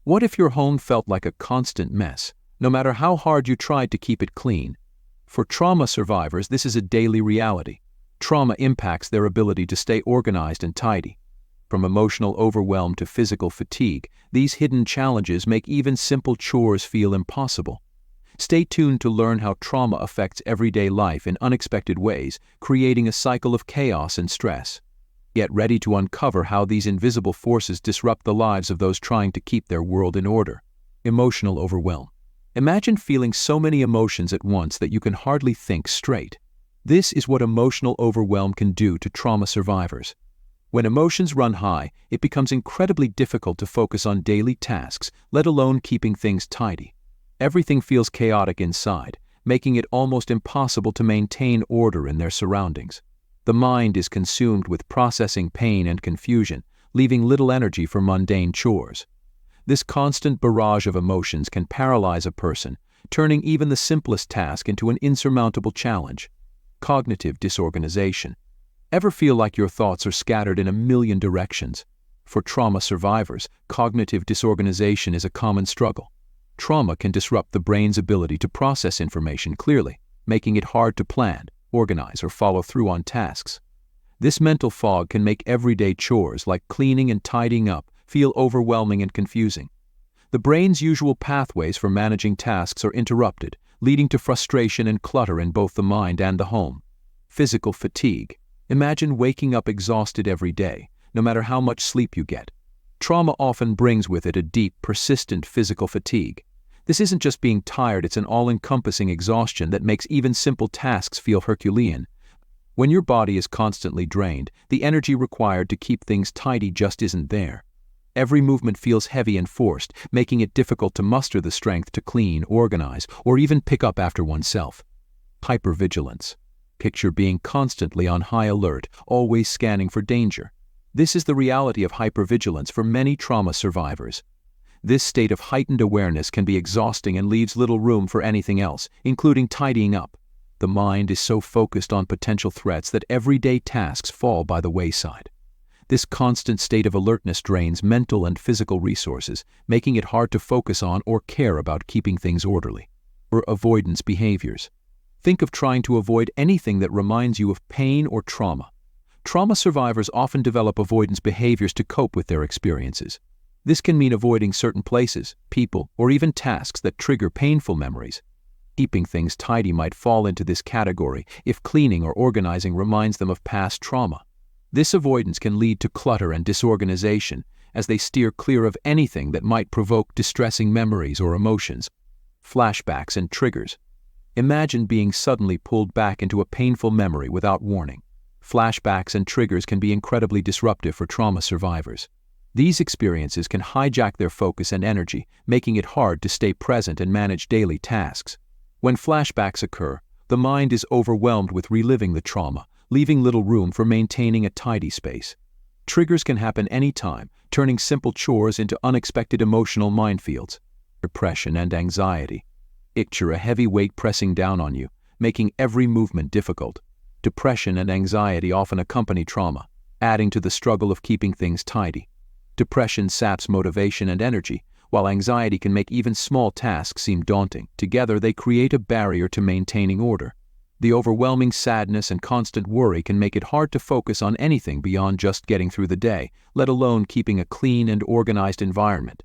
What if your home felt like a constant mess, no matter how hard you tried to keep it clean? For trauma survivors, this is a daily reality. Trauma impacts their ability to stay organized and tidy. From emotional overwhelm to physical fatigue, these hidden challenges make even simple chores feel impossible. Stay tuned to learn how trauma affects everyday life in unexpected ways, creating a cycle of chaos and stress. Get ready to uncover how these invisible forces disrupt the lives of those trying to keep their world in order. Emotional overwhelm. Imagine feeling so many emotions at once that you can hardly think straight. This is what emotional overwhelm can do to trauma survivors. When emotions run high, it becomes incredibly difficult to focus on daily tasks, let alone keeping things tidy. Everything feels chaotic inside, making it almost impossible to maintain order in their surroundings. The mind is consumed with processing pain and confusion, leaving little energy for mundane chores. This constant barrage of emotions can paralyze a person, turning even the simplest task into an insurmountable challenge. Cognitive disorganization. Ever feel like your thoughts are scattered in a million directions? For trauma survivors, cognitive disorganization is a common struggle. Trauma can disrupt the brain's ability to process information clearly, making it hard to plan, organize, or follow through on tasks. This mental fog can make everyday chores like cleaning and tidying up feel overwhelming and confusing. The brain's usual pathways for managing tasks are interrupted, leading to frustration and clutter in both the mind and the home. Physical fatigue. Imagine waking up exhausted every day, no matter how much sleep you get. Trauma often brings with it a deep, persistent physical fatigue. This isn't just being tired, it's an all-encompassing exhaustion that makes even simple tasks feel Herculean. When your body is constantly drained, the energy required to keep things tidy just isn't there. Every movement feels heavy and forced, making it difficult to muster the strength to clean, organize, or even pick up after oneself. Hyper-vigilance. Picture being constantly on high alert, always scanning for danger. This is the reality of hypervigilance for many trauma survivors. This state of heightened awareness can be exhausting and leaves little room for anything else, including tidying up. The mind is so focused on potential threats that everyday tasks fall by the wayside. This constant state of alertness drains mental and physical resources, making it hard to focus on or care about keeping things orderly. Or avoidance behaviors. Think of trying to avoid anything that reminds you of pain or trauma. Trauma survivors often develop avoidance behaviors to cope with their experiences. This can mean avoiding certain places, people, or even tasks that trigger painful memories. Keeping things tidy might fall into this category if cleaning or organizing reminds them of past trauma. This avoidance can lead to clutter and disorganization as they steer clear of anything that might provoke distressing memories or emotions. Flashbacks and triggers. Imagine being suddenly pulled back into a painful memory without warning. Flashbacks and triggers can be incredibly disruptive for trauma survivors. These experiences can hijack their focus and energy, making it hard to stay present and manage daily tasks. When flashbacks occur, the mind is overwhelmed with reliving the trauma, leaving little room for maintaining a tidy space. Triggers can happen anytime, turning simple chores into unexpected emotional minefields. Depression and anxiety. Picture a heavy weight pressing down on you, making every movement difficult. Depression and anxiety often accompany trauma, adding to the struggle of keeping things tidy. Depression saps motivation and energy, while anxiety can make even small tasks seem daunting. Together, they create a barrier to maintaining order. The overwhelming sadness and constant worry can make it hard to focus on anything beyond just getting through the day, let alone keeping a clean and organized environment.